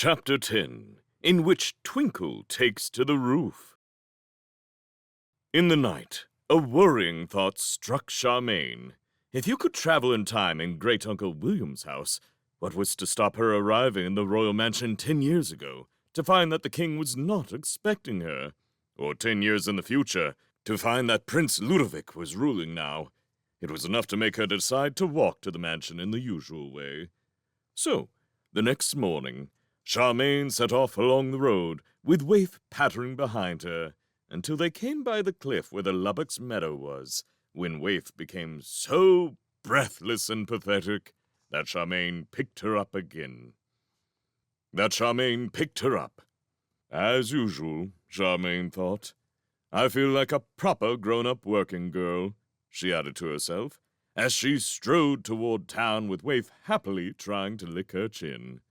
Chapter 10, in which Twinkle takes to the roof. In the night, a worrying thought struck Charmaine. If you could travel in time in Great-Uncle William's house, what was to stop her arriving in the royal mansion 10 years ago, to find that the king was not expecting her? Or 10 years in the future, to find that Prince Ludovic was ruling now? It was enough to make her decide to walk to the mansion in the usual way. So, the next morning, Charmaine set off along the road, with Waif pattering behind her, until they came by the cliff where the Lubbock's meadow was, when Waif became so breathless and pathetic that Charmaine picked her up again. As usual, Charmaine thought. I feel like a proper grown-up working girl, she added to herself, as she strode toward town with Waif happily trying to lick her chin.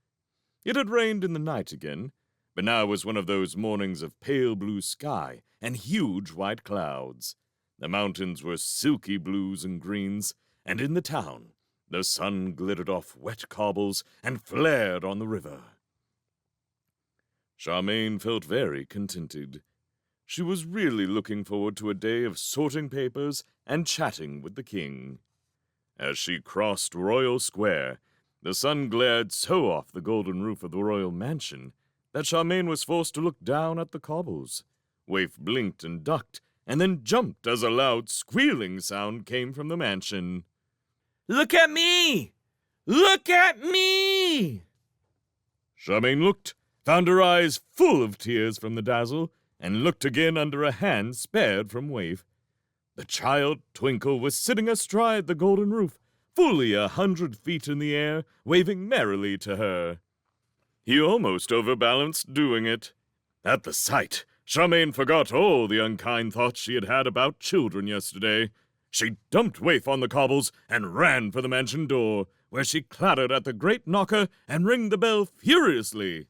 It had rained in the night again, but now was one of those mornings of pale blue sky and huge white clouds. The mountains were silky blues and greens, and in the town, the sun glittered off wet cobbles and flared on the river. Charmaine felt very contented. She was really looking forward to a day of sorting papers and chatting with the king. As she crossed Royal Square, the sun glared so off the golden roof of the royal mansion that Charmaine was forced to look down at the cobbles. Waif blinked and ducked, and then jumped as a loud squealing sound came from the mansion. "Look at me! Look at me!" Charmaine looked, found her eyes full of tears from the dazzle, and looked again under a hand spared from Waif. The child Twinkle was sitting astride the golden roof, fully 100 feet in the air, waving merrily to her. He almost overbalanced doing it. At the sight, Charmaine forgot all the unkind thoughts she had had about children yesterday. She dumped Waif on the cobbles and ran for the mansion door, where she clattered at the great knocker and rang the bell furiously.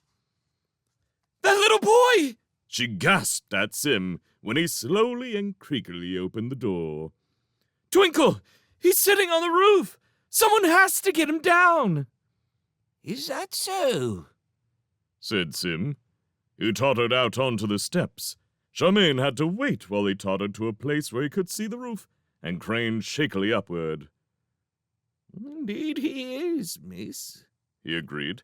"That little boy!" she gasped at Sim when he slowly and creakily opened the door. "Twinkle! He's sitting on the roof! Someone has to get him down!" "Is that so?" said Sim. He tottered out onto the steps. Charmaine had to wait while he tottered to a place where he could see the roof and craned shakily upward. "Indeed he is, miss," he agreed.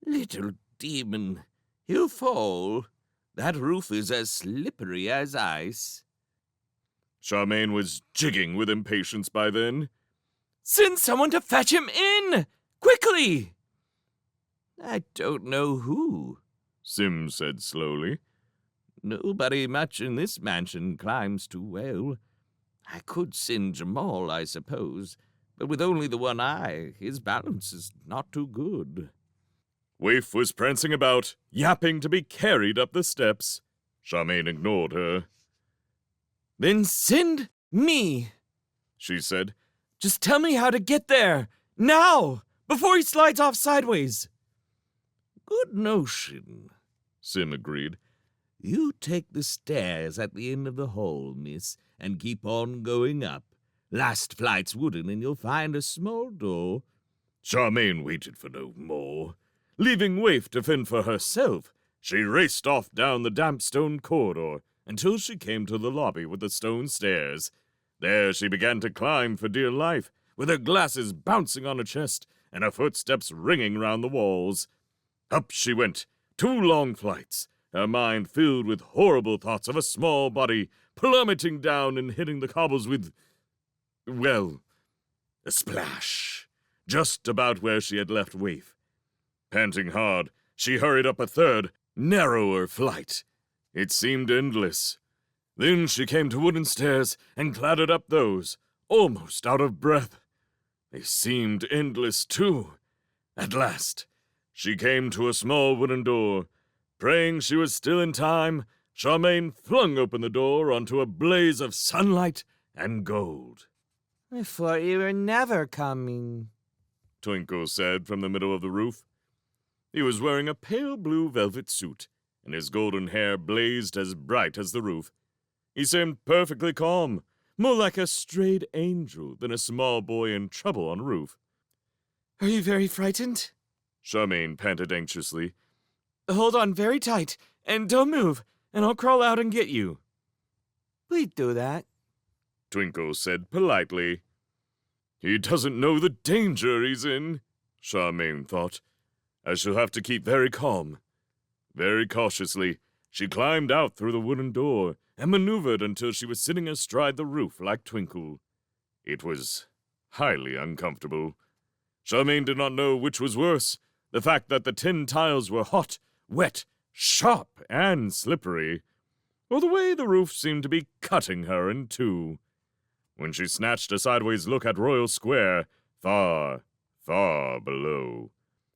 "Little demon, he'll fall. That roof is as slippery as ice." Charmaine was jigging with impatience by then. "Send someone to fetch him in! Quickly!" "I don't know who," Sim said slowly. "Nobody much in this mansion climbs too well. I could send Jamal, I suppose, but with only the one eye, his balance is not too good." Waif was prancing about, yapping to be carried up the steps. Charmaine ignored her. "Then send me," she said. "Just tell me how to get there, now, before he slides off sideways." "Good notion," Sim agreed. "You take the stairs at the end of the hall, miss, and keep on going up. Last flight's wooden, and you'll find a small door." Charmaine waited for no more. Leaving Waif to fend for herself, she raced off down the damp stone corridor until she came to the lobby with the stone stairs. There she began to climb for dear life, with her glasses bouncing on her chest and her footsteps ringing round the walls. Up she went, 2 long flights, her mind filled with horrible thoughts of a small body plummeting down and hitting the cobbles with, well, a splash, just about where she had left Waif. Panting hard, she hurried up a 3rd, narrower flight. It seemed endless. Then she came to wooden stairs and clattered up those, almost out of breath. They seemed endless, too. At last, she came to a small wooden door. Praying she was still in time, Charmaine flung open the door onto a blaze of sunlight and gold. "I thought you were never coming," Twinkle said from the middle of the roof. He was wearing a pale blue velvet suit, and his golden hair blazed as bright as the roof. He seemed perfectly calm, more like a strayed angel than a small boy in trouble on a roof. "Are you very frightened?" Charmaine panted anxiously. Hold on very tight, and don't move, and I'll crawl out and get you. Please do that, Twinkle said politely. He doesn't know the danger he's in, Charmaine thought. I shall have to keep very calm. Very cautiously, she climbed out through the wooden door and maneuvered until she was sitting astride the roof like Twinkle. It was highly uncomfortable. Charmaine did not know which was worse, the fact that the tin tiles were hot, wet, sharp, and slippery, or the way the roof seemed to be cutting her in two. When she snatched a sideways look at Royal Square, far, far below,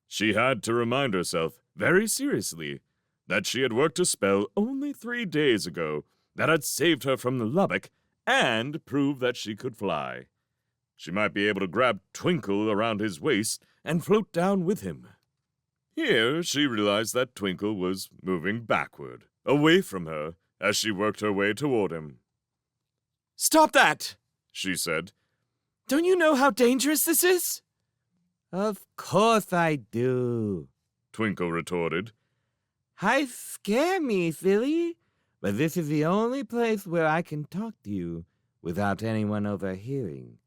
she had to remind herself, very seriously, that she had worked a spell only 3 days ago that had saved her from the Lubbock and proved that she could fly. She might be able to grab Twinkle around his waist and float down with him. Here she realized that Twinkle was moving backward, away from her, as she worked her way toward him. Stop that, She said. Don't you know how dangerous this is? Of course I do, Twinkle retorted. Hi, scare me, silly. But this is the only place where I can talk to you without anyone overhearing.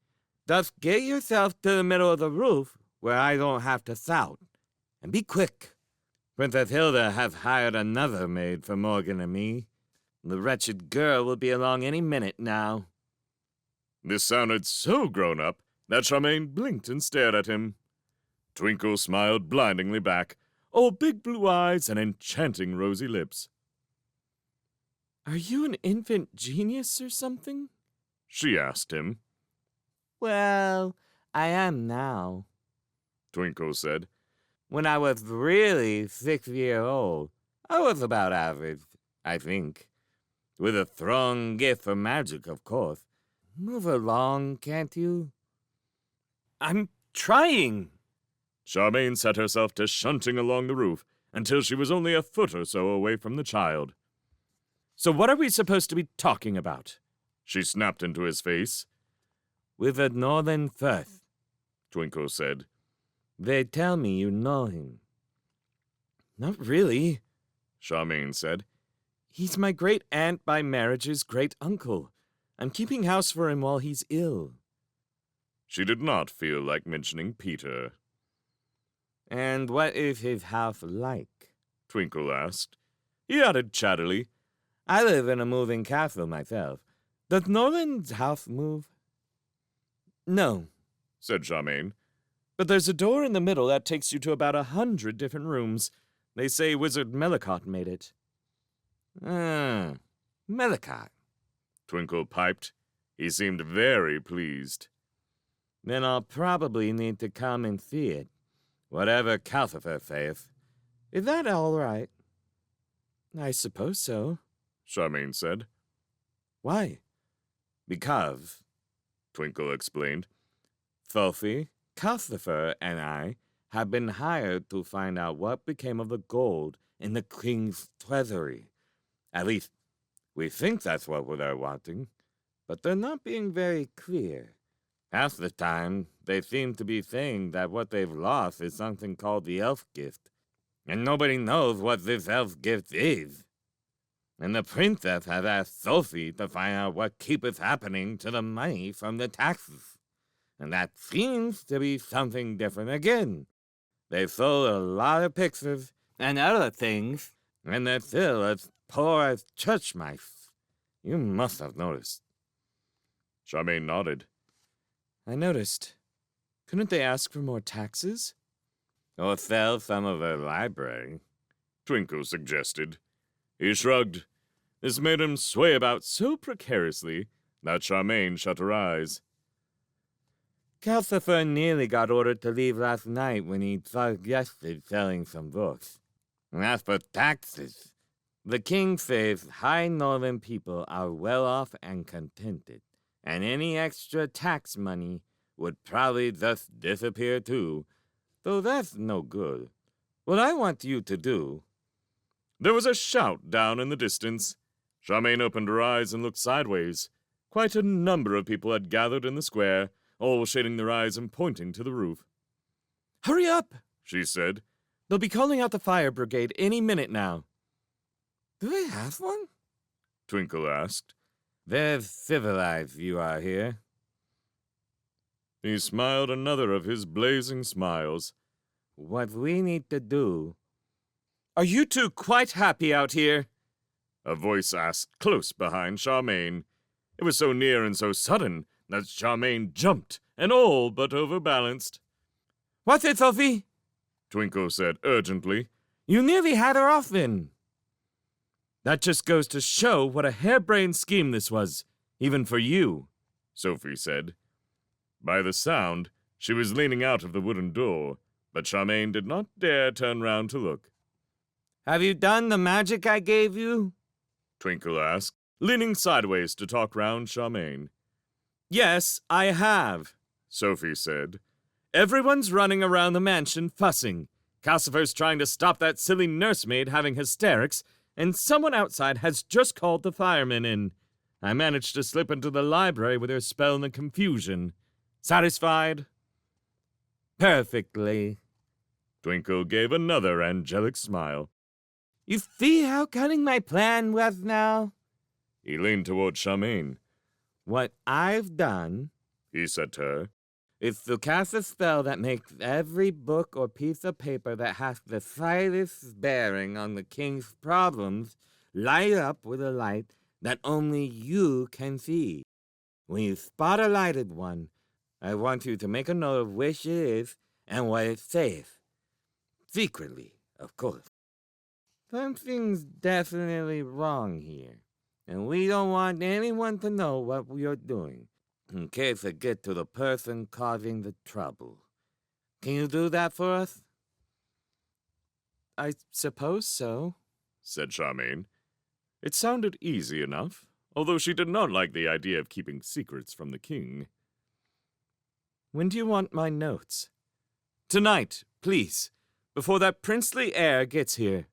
Thus get yourself to the middle of the roof where I don't have to shout. And be quick. Princess Hilda has hired another maid for Morgan and me. The wretched girl will be along any minute now. This sounded so grown-up that Charmaine blinked and stared at him. Twinkle smiled blindingly back, all big blue eyes and enchanting rosy lips. Are you an infant genius or something? She asked him. Well, I am now. Twinkle said. When I was really 6 years old, I was about average, I think. With a strong gift for magic, of course. Move along, can't you? I'm trying. Charmaine set herself to shunting along the roof until she was only a foot or so away from the child. So what are we supposed to be talking about? She snapped into his face. With a northern first, Twinkle said. They tell me you know him. Not really. Charmaine said. He's my great-aunt by marriage's great-uncle. I'm keeping house for him while he's ill. She did not feel like mentioning Peter. And what is his house like? Twinkle asked. He added chattily. I live in a moving castle myself. Does Norland's house move? No, Said Charmaine. but there's a door in the middle that takes you to about 100 different rooms. They say Wizard Melicott made it. Melicott. Twinkle piped. He seemed very pleased. Then I'll probably need to come and see it, whatever Calcifer says. Is that all right? I suppose so. Charmaine said. Why? Because, Twinkle explained. Sophie, Calcifer, and I have been hired to find out what became of the gold in the king's treasury. At least, we think that's what they're wanting, but they're not being very clear. Half the time, they seem to be saying that what they've lost is something called the elf gift, and nobody knows what this elf gift is. And the princess has asked Sophie to find out what keeps happening to the money from the taxes. And that seems to be something different again. They sold a lot of pictures and other things, and they're still as poor as church mice. You must have noticed. Charmaine nodded. I noticed. Couldn't they ask for more taxes? Or sell some of their library. Twinkle suggested. He shrugged. This made him sway about so precariously that Charmaine shut her eyes. Calcifer nearly got ordered to leave last night when he suggested selling some books. And as for taxes, the king says high northern people are well off and contented, and any extra tax money would probably just disappear too, though that's no good. What I want you to do... There was a shout down in the distance. Charmaine opened her eyes and looked sideways. Quite a number of people had gathered in the square, all shading their eyes and pointing to the roof. Hurry up! She said. They'll be calling out the fire brigade any minute now. Do they have one? Twinkle asked. Very civilized you are here. He smiled another of his blazing smiles. What we need to do... Are you two quite happy out here? A voice asked close behind Charmaine. It was so near and so sudden that Charmaine jumped and all but overbalanced. What's it, Sophie? Twinkle said urgently. You nearly had her off then. That just goes to show what a harebrained scheme this was, even for you, Sophie said. By the sound, she was leaning out of the wooden door, but Charmaine did not dare turn round to look. Have you done the magic I gave you? Twinkle asked, leaning sideways to talk round Charmaine. Yes, I have, Sophie said. Everyone's running around the mansion fussing. Calcifer's trying to stop that silly nursemaid having hysterics, and someone outside has just called the firemen in. I managed to slip into the library with her spell in the confusion. Satisfied? Perfectly. Twinkle gave another angelic smile. You see how cunning my plan was now? He leaned toward Charmaine. What I've done, he said to her, is to cast a spell that makes every book or piece of paper that has the slightest bearing on the king's problems light up with a light that only you can see. When you spot a lighted one, I want you to make a note of which it is and what it says. Secretly, of course. Something's definitely wrong here, and we don't want anyone to know what we are doing, in case it gets to the person causing the trouble. Can you do that for us? I suppose so, said Charmaine. It sounded easy enough, although she did not like the idea of keeping secrets from the king. When do you want my notes? Tonight, please, before that princely heir gets here,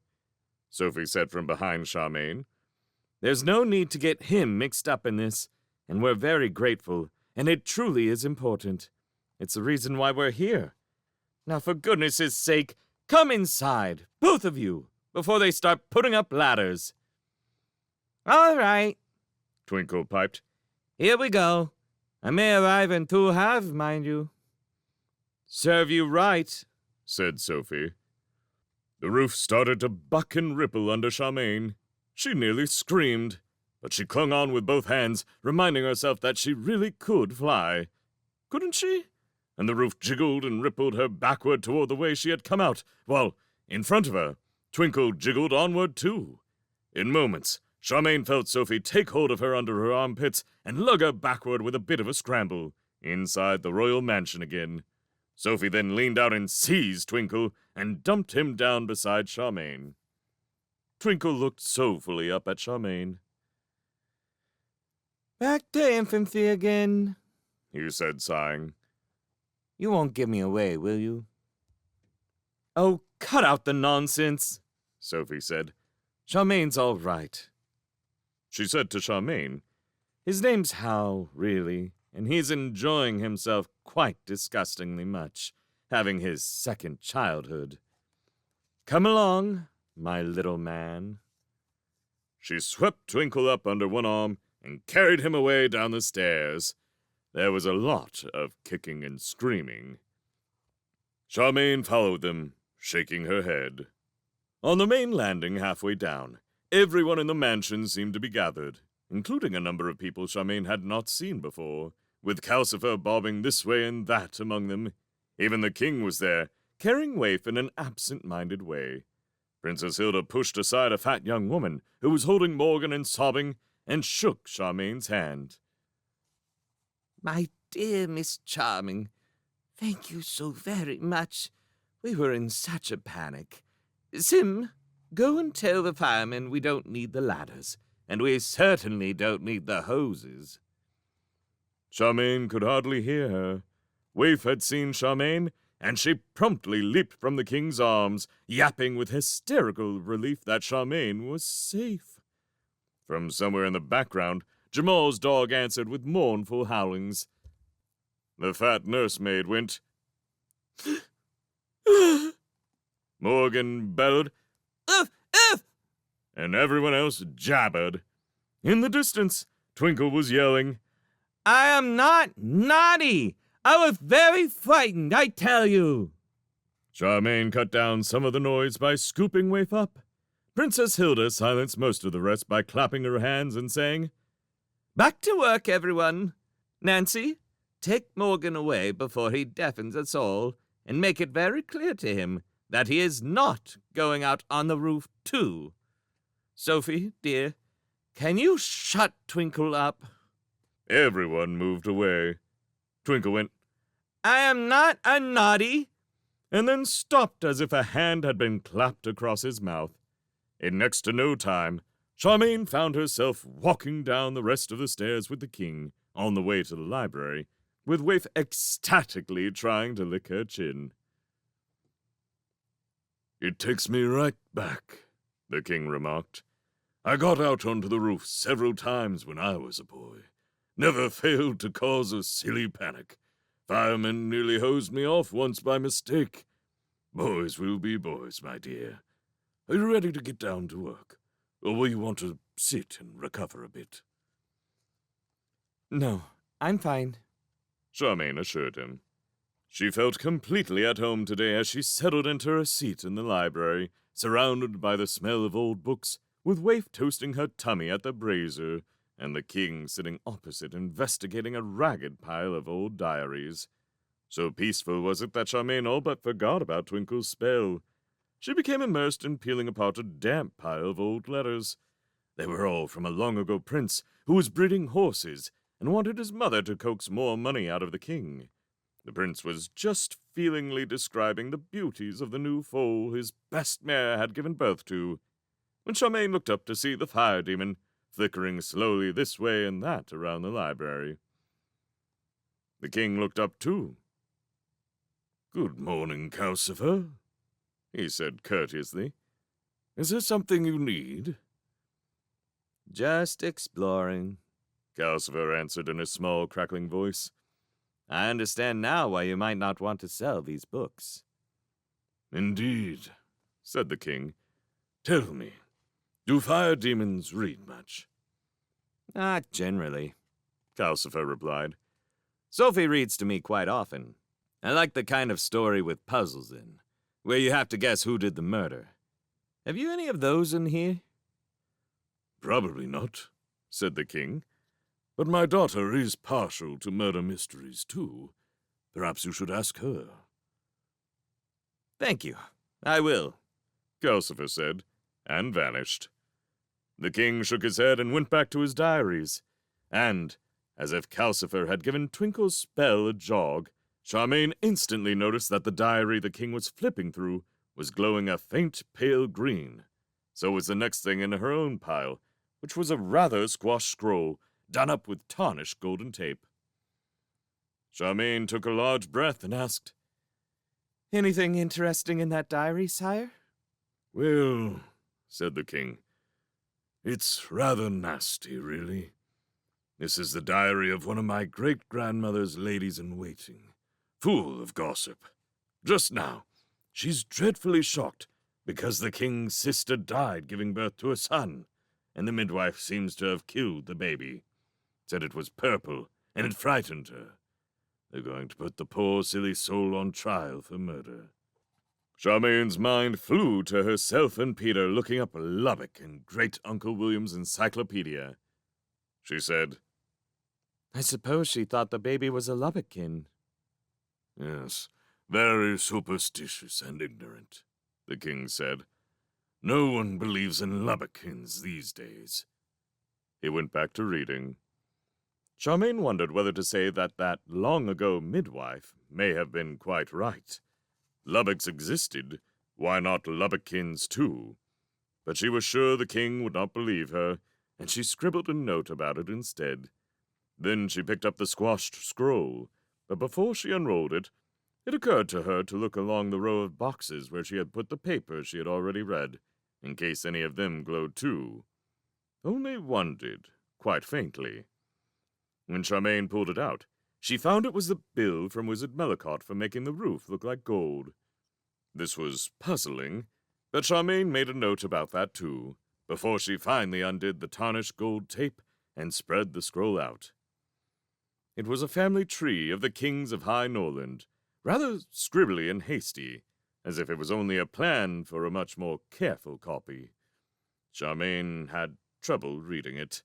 Sophie said from behind Charmaine. There's no need to get him mixed up in this, and we're very grateful, and it truly is important. It's the reason why we're here. Now, for goodness' sake, come inside, both of you, before they start putting up ladders. All right, Twinkle piped. Here we go. I may arrive in 2 halves, mind you. Serve you right, said Sophie. The roof started to buck and ripple under Charmaine. She nearly screamed, but she clung on with both hands, reminding herself that she really could fly. Couldn't she? And the roof jiggled and rippled her backward toward the way she had come out, while, in front of her, Twinkle jiggled onward too. In moments, Charmaine felt Sophie take hold of her under her armpits and lug her backward with a bit of a scramble, inside the royal mansion again. Sophie then leaned out and seized Twinkle and dumped him down beside Charmaine. Twinkle looked soulfully up at Charmaine. Back to infancy again, he said, sighing. You won't give me away, will you? Oh, cut out the nonsense, Sophie said. Charmaine's all right. She said to Charmaine, His name's Hal, really, and he's enjoying himself quite disgustingly much, having his second childhood. Come along, my little man. She swept Twinkle up under one arm and carried him away down the stairs. There was a lot of kicking and screaming. Charmaine followed them, shaking her head. On the main landing halfway down, everyone in the mansion seemed to be gathered, including a number of people Charmaine had not seen before, with Calcifer bobbing this way and that among them. Even the king was there, carrying waif in an absent-minded way. Princess Hilda pushed aside a fat young woman who was holding Morgan and sobbing, and shook Charmaine's hand. My dear Miss Charming, thank you so very much. We were in such a panic. Sim, go and tell the firemen we don't need the ladders, and we certainly don't need the hoses. Charmaine could hardly hear her. Waif had seen Charmaine, and she promptly leaped from the king's arms, yapping with hysterical relief that Charmaine was safe. From somewhere in the background, Jamal's dog answered with mournful howlings. The fat nursemaid went Morgan bellowed, Oof! Oof! and everyone else jabbered. In the distance, Twinkle was yelling, I am not naughty! I was very frightened, I tell you! Charmaine cut down some of the noise by scooping Waif up. Princess Hilda silenced most of the rest by clapping her hands and saying, Back to work, everyone. Nancy, take Morgan away before he deafens us all, and make it very clear to him that he is not going out on the roof, too. Sophie, dear, can you shut Twinkle up? Everyone moved away. Twinkle went, I am not a naughty. and then stopped as if a hand had been clapped across his mouth. In next to no time, Charmaine found herself walking down the rest of the stairs with the king on the way to the library, with Waif ecstatically trying to lick her chin. It takes me right back, the king remarked. I got out onto the roof several times when I was a boy. Never failed to cause a silly panic. Firemen nearly hosed me off once by mistake. Boys will be boys, my dear. Are you ready to get down to work? Or will you want to sit and recover a bit? No, I'm fine. Charmaine assured him. She felt completely at home today as she settled into her seat in the library, surrounded by the smell of old books, with Waif toasting her tummy at the brazier, and the king sitting opposite investigating a ragged pile of old diaries. So peaceful was it that Charmaine all but forgot about Twinkle's spell. She became immersed in peeling apart a damp pile of old letters. They were all from a long-ago prince who was breeding horses and wanted his mother to coax more money out of the king. The prince was just feelingly describing the beauties of the new foal his best mare had given birth to, when Charmaine looked up to see the fire demon flickering slowly this way and that around the library. The king looked up too. Good morning, Calcifer, he said courteously. Is there something you need? Just exploring, Calcifer answered in a small, crackling voice. I understand now why you might not want to sell these books. Indeed, said the king. Tell me, do fire demons read much? Not generally, Calcifer replied. Sophie reads to me quite often. I like the kind of story with puzzles in, where you have to guess who did the murder. Have you any of those in here? Probably not, said the king. But my daughter is partial to murder mysteries, too. Perhaps you should ask her. Thank you. I will, Calcifer said, and vanished. The king shook his head and went back to his diaries. And, as if Calcifer had given Twinkle's spell a jog, Charmaine instantly noticed that the diary the king was flipping through was glowing a faint pale green. So was the next thing in her own pile, which was a rather squashed scroll done up with tarnished golden tape. Charmaine took a large breath and asked, Anything interesting in that diary, sire? Well, said the king, it's rather nasty, really. This is the diary of one of my great-grandmother's ladies-in-waiting, full of gossip. Just now, she's dreadfully shocked because the king's sister died giving birth to a son, and the midwife seems to have killed the baby. Said it was purple, and it frightened her. They're going to put the poor silly soul on trial for murder. Charmaine's mind flew to herself and Peter looking up Lubbock in Great Uncle William's encyclopedia. She said, I suppose she thought the baby was a Lubbockkin. Yes, very superstitious and ignorant, the king said. No one believes in Lubbockins these days. He went back to reading. Charmaine wondered whether to say that long-ago midwife may have been quite right. Lubbocks existed, why not Lubbockins too? But she was sure the king would not believe her, and she scribbled a note about it instead. Then she picked up the squashed scroll, but before she unrolled it, it occurred to her to look along the row of boxes where she had put the papers she had already read, in case any of them glowed too. Only one did, quite faintly. When Charmaine pulled it out, she found it was the bill from Wizard Mellicott for making the roof look like gold. This was puzzling, but Charmaine made a note about that too, before she finally undid the tarnished gold tape and spread the scroll out. It was a family tree of the kings of High Norland, rather scribbly and hasty, as if it was only a plan for a much more careful copy. Charmaine had trouble reading it.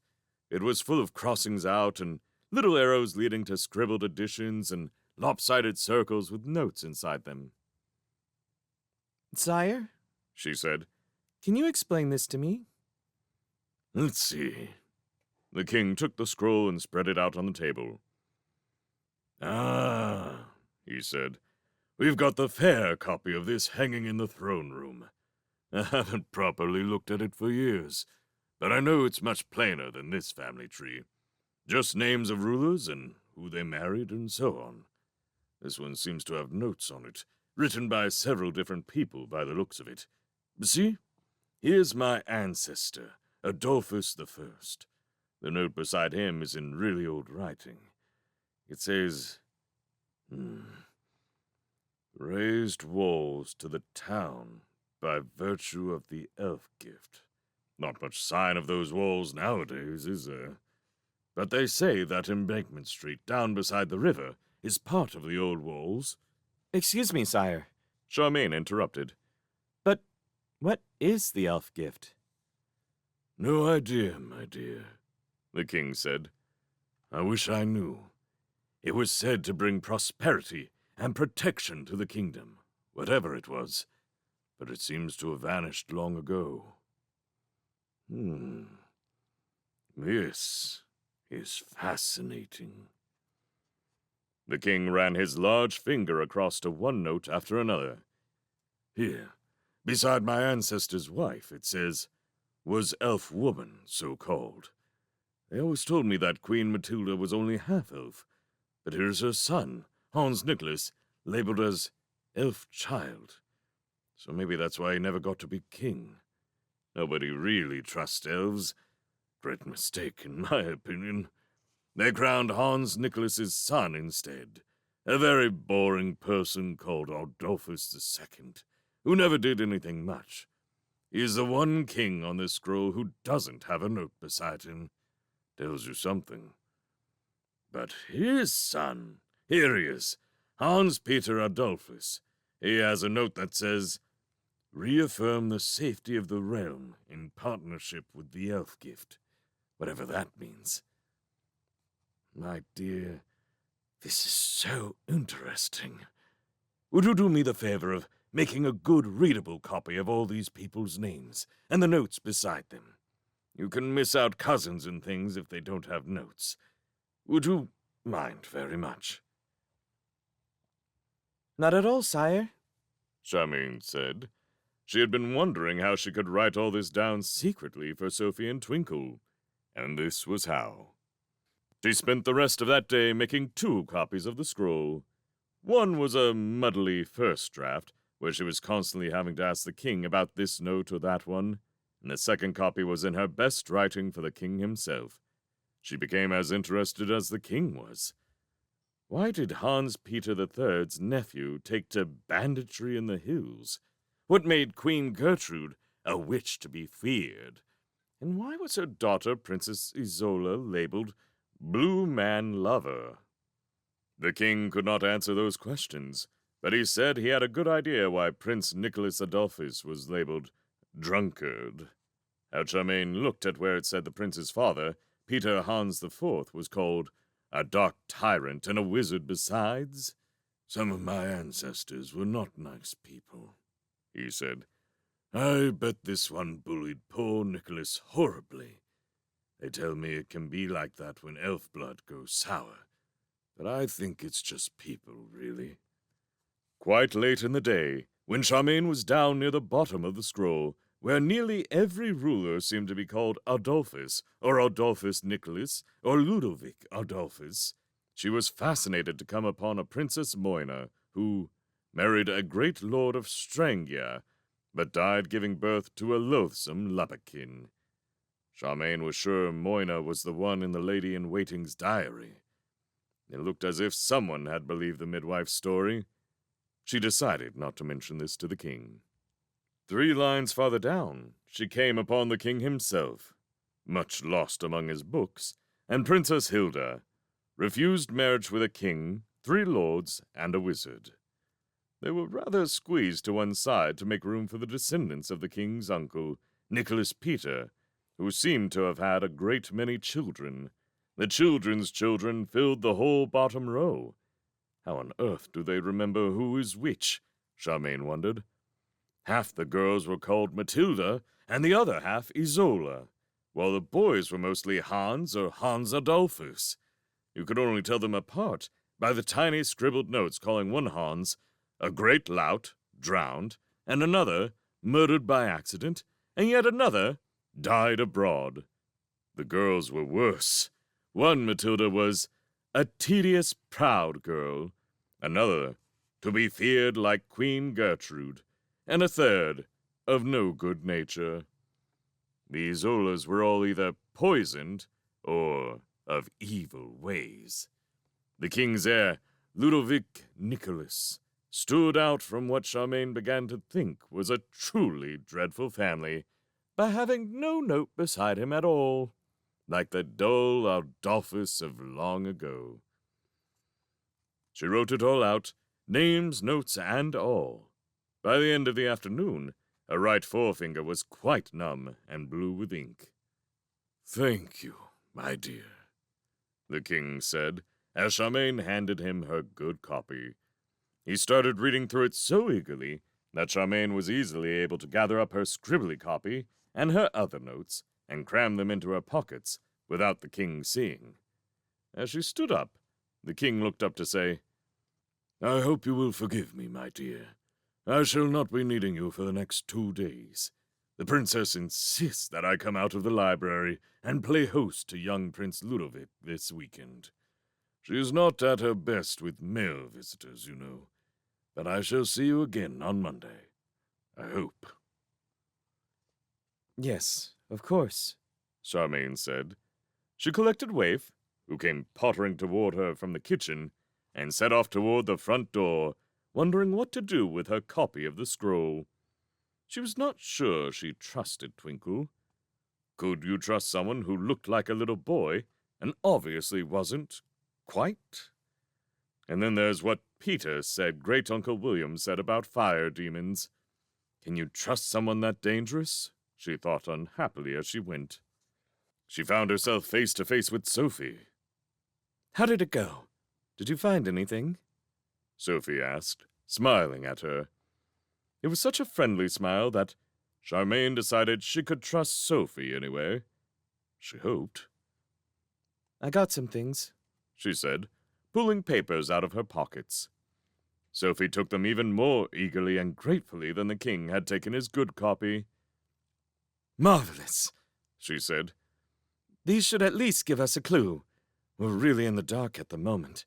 It was full of crossings out and little arrows leading to scribbled additions and lopsided circles with notes inside them. Sire, She said, can you explain this to me? "Let's see." The king took the scroll and spread it out on the table. "Ah," he said, "we've got the fair copy of this hanging in the throne room. I haven't properly looked at it for years, but I know it's much plainer than this family tree. Just names of rulers and who they married and so on. This one seems to have notes on it, written by several different people by the looks of it. See? Here's my ancestor, Adolphus the First. The note beside him is in really old writing. It says, raised walls to the town by virtue of the elf gift. Not much sign of those walls nowadays, is there? But they say that Embankment Street down beside the river is part of the old walls." Excuse me, sire, Charmaine interrupted. but what is the elf gift? "No idea, my dear," the king said. "I wish I knew. It was said to bring prosperity and protection to the kingdom, whatever it was, but it seems to have vanished long ago. This is fascinating." The king ran his large finger across to one note after another. "Here, beside my ancestor's wife, it says, was elf woman, so called. They always told me that Queen Matilda was only half elf, but here's her son, Hans Nicholas, labeled as elf child. So maybe that's why he never got to be king. Nobody really trusts elves. Great mistake, in my opinion. They crowned Hans Nicholas's son instead, a very boring person called Adolphus II, who never did anything much. He's the one king on this scroll who doesn't have a note beside him. Tells you something. But his son, here he is, Hans Peter Adolphus. He has a note that says, reaffirm the safety of the realm in partnership with the elf gift, whatever that means. My dear, this is so interesting. Would you do me the favor of making a good readable copy of all these people's names and the notes beside them? You can miss out cousins and things if they don't have notes. Would you mind very much?" Not at all, sire. Charmaine said. She had been wondering how she could write all this down secretly for Sophie and Twinkle, and this was how. She spent the rest of that day making 2 copies of the scroll. One was a muddly first draft, where she was constantly having to ask the king about this note or that one, and the second copy was in her best writing for the king himself. She became as interested as the king was. Why did Hans Peter III's nephew take to banditry in the hills? What made Queen Gertrude a witch to be feared? And why was her daughter, Princess Isola, labeled Blue Man Lover? The king could not answer those questions, but he said he had a good idea why Prince Nicholas Adolphus was labeled Drunkard. How Charmaine looked at where it said the prince's father, Peter Hans IV, was called a dark tyrant and a wizard besides. "Some of my ancestors were not nice people," he said. "I bet this one bullied poor Nicholas horribly. They tell me it can be like that when elf blood goes sour, but I think it's just people, really." Quite late in the day, when Charmaine was down near the bottom of the scroll, where nearly every ruler seemed to be called Adolphus, or Adolphus Nicholas, or Ludovic Adolphus, she was fascinated to come upon a Princess Moina, who married a great lord of Strangia, but died giving birth to a loathsome lubberkin. Charmaine was sure Moina was the one in the lady-in-waiting's diary. It looked as if someone had believed the midwife's story. She decided not to mention this to the king. 3 lines farther down, she came upon the king himself, much lost among his books, and Princess Hilda, refused marriage with a king, 3 lords, and a wizard. They were rather squeezed to one side to make room for the descendants of the king's uncle, Nicholas Peter, who seemed to have had a great many children. The children's children filled the whole bottom row. How on earth do they remember who is which? Charmaine wondered. Half the girls were called Matilda, and the other half Isola, while the boys were mostly Hans or Hans Adolphus. You could only tell them apart by the tiny scribbled notes calling one Hans a great lout, drowned, and another murdered by accident, and yet another died abroad. The girls were worse. One Matilda was a tedious, proud girl, another to be feared like Queen Gertrude, and a third of no good nature. The Isolas were all either poisoned or of evil ways. The king's heir, Ludovic Nicholas, stood out from what Charmaine began to think was a truly dreadful family by having no note beside him at all, like the dull Adolphus of long ago. She wrote it all out, names, notes, and all. By the end of the afternoon, her right forefinger was quite numb and blue with ink. "Thank you, my dear," the king said, as Charmaine handed him her good copy. He started reading through it so eagerly that Charmaine was easily able to gather up her scribbly copy and her other notes and cram them into her pockets without the king seeing. As she stood up, the king looked up to say, "I hope you will forgive me, my dear. I shall not be needing you for the next 2 days. The princess insists that I come out of the library and play host to young Prince Ludovic this weekend. She is not at her best with male visitors, you know. But I shall see you again on Monday. I hope." "Yes, of course," Charmaine said. She collected Waif, who came pottering toward her from the kitchen, and set off toward the front door, wondering what to do with her copy of the scroll. She was not sure she trusted Twinkle. Could you trust someone who looked like a little boy and obviously wasn't quite? And then there's what Peter said Great Uncle William said about fire demons. Can you trust someone that dangerous? She thought unhappily as she went. She found herself face to face with Sophie. "How did it go? Did you find anything?" Sophie asked, smiling at her. It was such a friendly smile that Charmaine decided she could trust Sophie anyway. She hoped. "I got some things," she said, pulling papers out of her pockets. Sophie took them even more eagerly and gratefully than the king had taken his good copy. "Marvelous," she said. "These should at least give us a clue. We're really in the dark at the moment.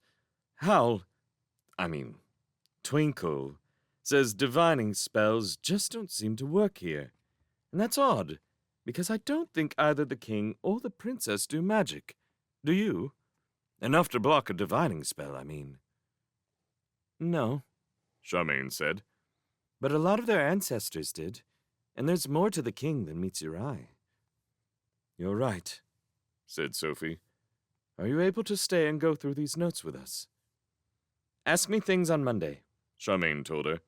Twinkle says divining spells just don't seem to work here. And that's odd, because I don't think either the king or the princess do magic. Do you? Enough to block a divining spell, I mean." "No," Charmaine said. "but a lot of their ancestors did, and there's more to the king than meets your eye." "You're right," said Sophie. "Are you able to stay and go through these notes with us?" "Ask me things on Monday," Charmaine told her.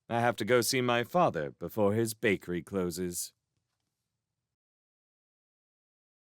"I have to go see my father before his bakery closes."